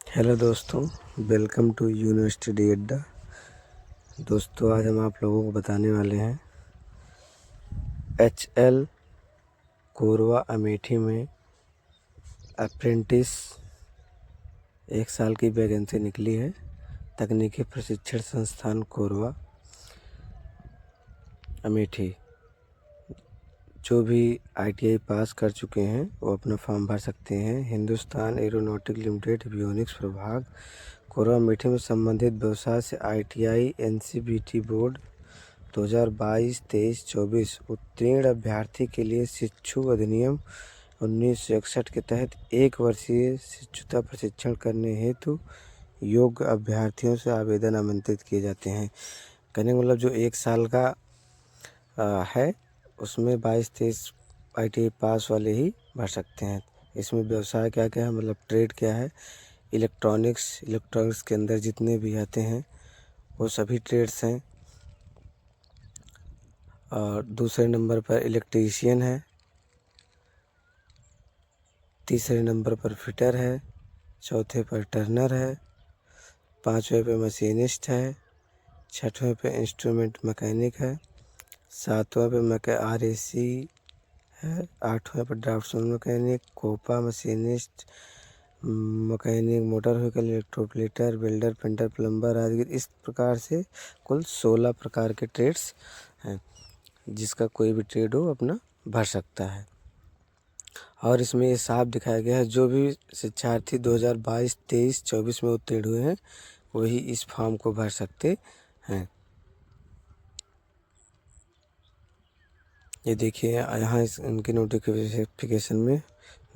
Hello दोस्तों, welcome to university D अड्डा। दोस्तों, आज हम आप लोगों को बताने वाले हैं HL कोरवा अमेठी में अप्रेंटिस 1 साल की वैकेंसी निकली है। तकनीकी प्रशिक्षण संस्थान कोरवा अमेठी। जो भी ITI पास कर चुके हैं वो अपना फॉर्म भर सकते हैं। हिंदुस्तान एरोनॉटिक लिमिटेड एवियोनिक्स प्रभाग कोरवा अमेठी में संबंधित व्यवसाय से ITI NCVT बोर्ड 2022-23-24 उत्तीर्ण अभ्यर्थी के लिए शिक्षु अधिनियम 1961 के तहत 1 वर्षीय शिक्षुता प्रशिक्षण करने हेतु योग्य अभ्यर्थियों से आवेदन आमंत्रित किए जाते हैं। कहने का मतलब जो 1 साल का है उसमें 22-23 ITI पास वाले ही भर सकते हैं। इसमें व्यवसाय क्या क्या है, मतलब ट्रेड क्या है, इलेक्ट्रॉनिक्स के अंदर जितने भी आते हैं वो सभी ट्रेड्स हैं। और दूसरे नंबर पर इलेक्ट्रीशियन है, तीसरे नंबर पर फिटर है, चौथे पर टर्नर है, पाँचवें पे मशीनिस्ट है, छठवें पे इंस्ट्रूमेंट मैकेनिक है, सातवें पे RAC है, आठवें पर draftsman mechanic, COPA machinist mechanic, motor vehicle, electroplater, welder, painter, plumber आदि। इस प्रकार से कुल 16 प्रकार के ट्रेड्स हैं, जिसका कोई भी ट्रेड हो अपना भर सकता है। और इसमें ये साफ दिखाया गया है जो भी शिक्षार्थी 2022-23-24 में उत्तीर्ण हुए हैं वही इस फॉर्म को भर सकते हैं। ये देखिए यहाँ इनके नोटिफिकेशन में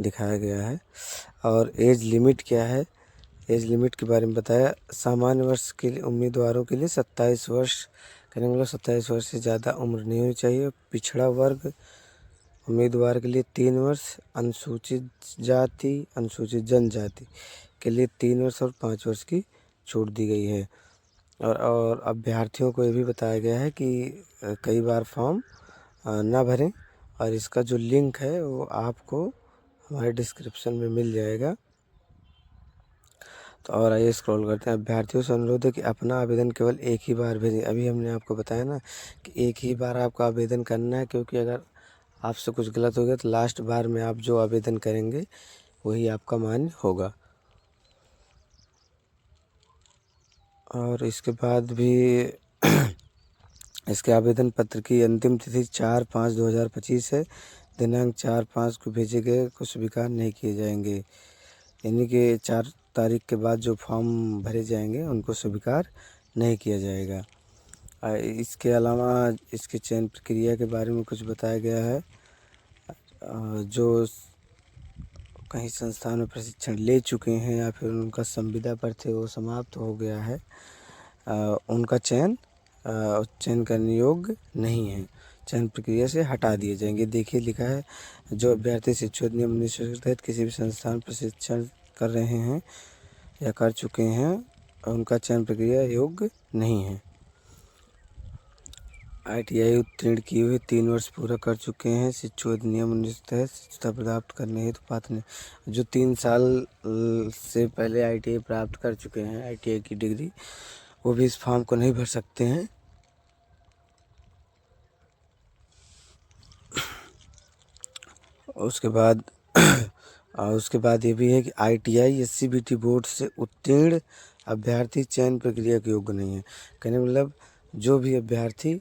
दिखाया गया है। और एज लिमिट क्या है, एज लिमिट के बारे में बताया। सामान्य वर्ष के लिए उम्मीदवारों के लिए 27 वर्ष, कहने का मतलब 27 वर्ष से ज़्यादा उम्र नहीं होनी चाहिए। पिछड़ा वर्ग उम्मीदवार के लिए 3 वर्ष, अनुसूचित जाति, अनुसूचित जनजाति के लिए 3 वर्ष और 5 वर्ष की छूट दी गई है। और अभ्यर्थियों को ये भी बताया गया है कि कई बार फॉर्म ना भरें, और इसका जो लिंक है वो आपको हमारे डिस्क्रिप्शन में मिल जाएगा। तो और आइए स्क्रॉल करते हैं। अभ्यर्थियों से अनुरोध है कि अपना आवेदन केवल एक ही बार भेजें। अभी हमने आपको बताया ना कि एक ही बार आपको आवेदन करना है, क्योंकि अगर आपसे कुछ गलत हो गया तो लास्ट बार में आप जो आवेदन करेंगे वही आपका मान्य होगा। और इसके बाद भी इसके आवेदन पत्र की अंतिम तिथि 4/5/2025 है। दिनांक 4/5 को भेजे गए को स्वीकार नहीं किए जाएंगे, यानी कि 4 तारीख के बाद जो फॉर्म भरे जाएंगे उनको स्वीकार नहीं किया जाएगा। इसके अलावा इसके चयन प्रक्रिया के बारे में कुछ बताया गया है। जो कहीं संस्थान में प्रशिक्षण ले चुके हैं या फिर उनका संविदा पर थे वो समाप्त हो गया है, उनका चयन करने योग्य नहीं है, चयन प्रक्रिया से हटा दिए जाएंगे। देखिए लिखा है, जो अभ्यर्थी शिक्षा नियम 19 के तहत किसी भी संस्थान प्रशिक्षण कर रहे हैं या कर चुके हैं उनका चयन प्रक्रिया योग्य नहीं है। ITI उत्तीर्ण किए हुए 3 वर्ष पूरा कर चुके हैं, शिक्षा अधिनियम 19 के तहत शिक्षा प्राप्त करने हेतु पात्र नहीं। जो 3 साल से पहले ITI प्राप्त कर चुके हैं ITI की डिग्री, वो भी इस फॉर्म को नहीं भर सकते हैं। उसके बाद ये भी है कि ITI SCVT बोर्ड से उत्तीर्ण अभ्यर्थी चयन प्रक्रिया के योग्य नहीं है। कहने का मतलब जो भी अभ्यर्थी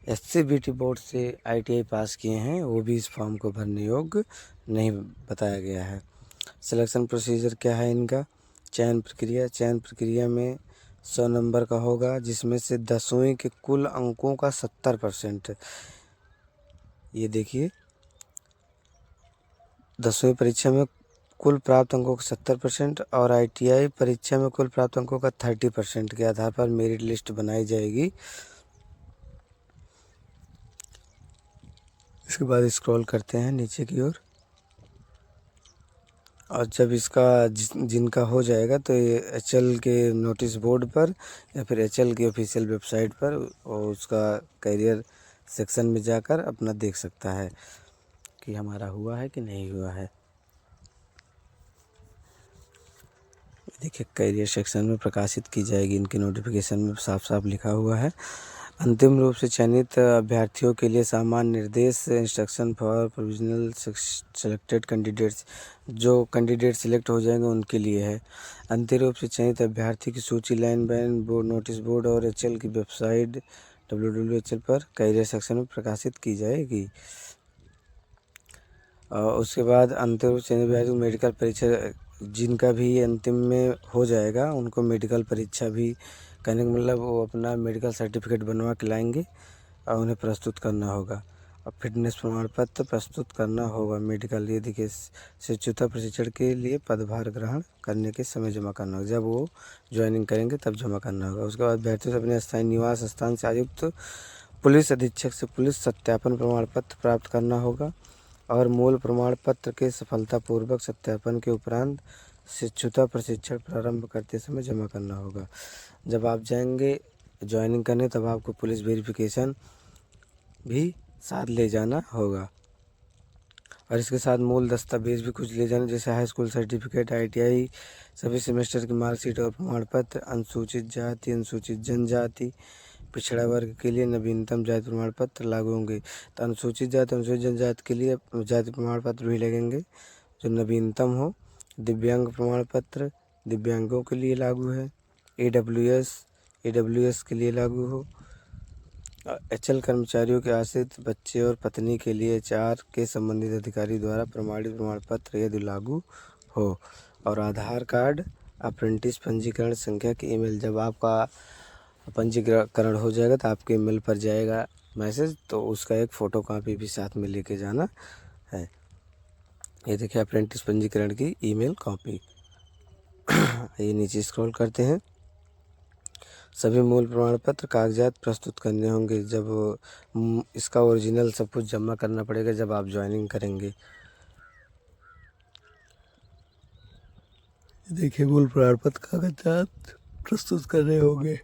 SCVT बोर्ड से ITI पास किए हैं वो भी इस फॉर्म को भरने योग्य नहीं बताया गया है। सिलेक्शन प्रोसीजर क्या है इनका, चयन प्रक्रिया में 100 नंबर का होगा, जिसमें से 10वीं के कुल अंकों का 70%। ये देखिए 10वीं परीक्षा में कुल प्राप्त अंकों का 70% और ITI परीक्षा में कुल प्राप्त अंकों का 30% के आधार पर मेरिट लिस्ट बनाई जाएगी। इसके बाद स्क्रॉल करते हैं नीचे की ओर, और जब इसका जिनका हो जाएगा तो ये HL के नोटिस बोर्ड पर या फिर HL की ऑफिशियल वेबसाइट पर और उसका करियर सेक्शन में जाकर अपना देख सकता है कि हमारा हुआ है कि नहीं हुआ है। देखिए करियर सेक्शन में प्रकाशित की जाएगी। इनकी नोटिफिकेशन में साफ साफ लिखा हुआ है, अंतिम रूप से चयनित अभ्यर्थियों के लिए सामान्य निर्देश instruction for provisional selected candidates. जो कैंडिडेट सिलेक्ट हो जाएंगे उनके लिए है। अंतिम रूप से चयनित अभ्यर्थी की सूची line by board, notice board और HL की वेबसाइट www.hl पर करियर सेक्शन में प्रकाशित की जाएगी। उसके बाद अंतिम रूप से मेडिकल परीक्षा जिनका भी अंतिम में हो जाएगा उनको मेडिकल परीक्षा भी कहने का मतलब वो अपना मेडिकल सर्टिफिकेट बनवा के लाएंगे और उन्हें प्रस्तुत करना होगा और फिटनेस प्रमाण पत्र प्रस्तुत करना होगा। मेडिकल ये देखिए शिक्षुता प्रशिक्षण के लिए पदभार ग्रहण करने के समय जमा करना होगा। जब वो ज्वाइनिंग करेंगे तब जमा करना होगा। उसके बाद अभ्यर्थियों से अपने स्थायी निवास स्थान से आयुक्त पुलिस अधीक्षक से पुलिस सत्यापन प्रमाण पत्र प्राप्त करना होगा और मूल प्रमाण पत्र के सफलतापूर्वक सत्यापन के उपरांत शिक्षुता प्रशिक्षण प्रारंभ करते समय जमा करना होगा। जब आप जाएंगे ज्वाइनिंग करने तब आपको पुलिस वेरिफिकेशन भी साथ ले जाना होगा और इसके साथ मूल दस्तावेज भी कुछ ले जाना, जैसे हाई स्कूल सर्टिफिकेट, ITI, सभी सेमेस्टर की मार्कशीट और प्रमाण पत्र, अनुसूचित जाति, अनुसूचित जनजाति, पिछड़ा वर्ग के लिए नवीनतम जाति प्रमाण पत्र लागू होंगे। तो अनुसूचित जाति, अनुसूचित जनजाति के लिए जाति प्रमाण पत्र भी लगेंगे जो नवीनतम हो। दिव्यांग प्रमाण पत्र दिव्यांगों के लिए लागू है। AWS के लिए लागू हो। HL कर्मचारियों के आश्रित बच्चे और पत्नी के लिए HR के संबंधित अधिकारी द्वारा प्रमाणित प्रमाण पत्र यदि लागू हो। और आधार कार्ड, अप्रेंटिस पंजीकरण संख्या की ईमेल, जब आपका पंजीकरण हो जाएगा तो आपके ईमेल पर जाएगा मैसेज, तो उसका एक फ़ोटो कॉपी भी साथ में लेके जाना है। ये देखिए अप्रेंटिस पंजीकरण की ईमेल कॉपी। ये नीचे स्क्रॉल करते हैं। सभी मूल प्रमाण पत्र कागजात प्रस्तुत करने होंगे। जब इसका ओरिजिनल सब कुछ जमा करना पड़ेगा जब आप ज्वाइनिंग करेंगे। देखिए मूल प्रमाण पत्र कागजात प्रस्तुत करने होंगे।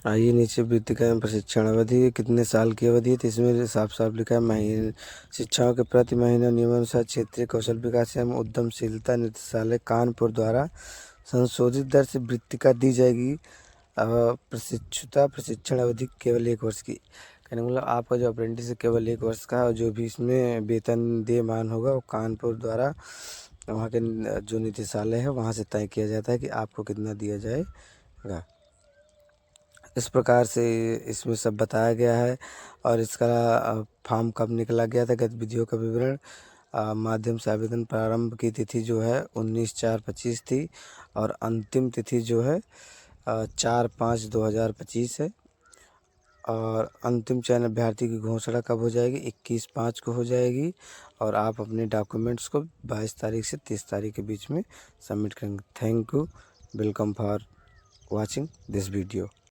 आइए नीचे वृत्तिका एवं प्रशिक्षण अवधि कितने साल की अवधि है, तो इसमें साफ साफ लिखा है महीने शिक्षाओं के प्रति महीने नियमानुसार क्षेत्रीय कौशल विकास एवं उद्यमशीलता निदेशालय कानपुर द्वारा संशोधित दर से वृत्तिका दी जाएगी। प्रशिक्षुता प्रशिक्षण अवधि केवल 1 वर्ष की। कहने का मतलब आपका जो अप्रेंटिस है केवल 1 वर्ष का, और जो भी इसमें वेतन देयमान होगा वो कानपुर द्वारा वहाँ के जो निदेशालय है वहाँ से तय किया जाता है कि आपको कितना दिया जाएगा। इस प्रकार से इसमें सब बताया गया है। और इसका फॉर्म कब निकला गया था, गतिविधियों का विवरण माध्यम से आवेदन प्रारंभ की तिथि जो है 19/4/25 थी और अंतिम तिथि जो है 4/5/2025 है। और अंतिम चयन अभ्यर्थी की घोषणा कब हो जाएगी, 21/5 को हो जाएगी। और आप अपने डॉक्यूमेंट्स को 22 तारीख से 30 तारीख के बीच में सबमिट करेंगे। Thank you, welcome for watching this video.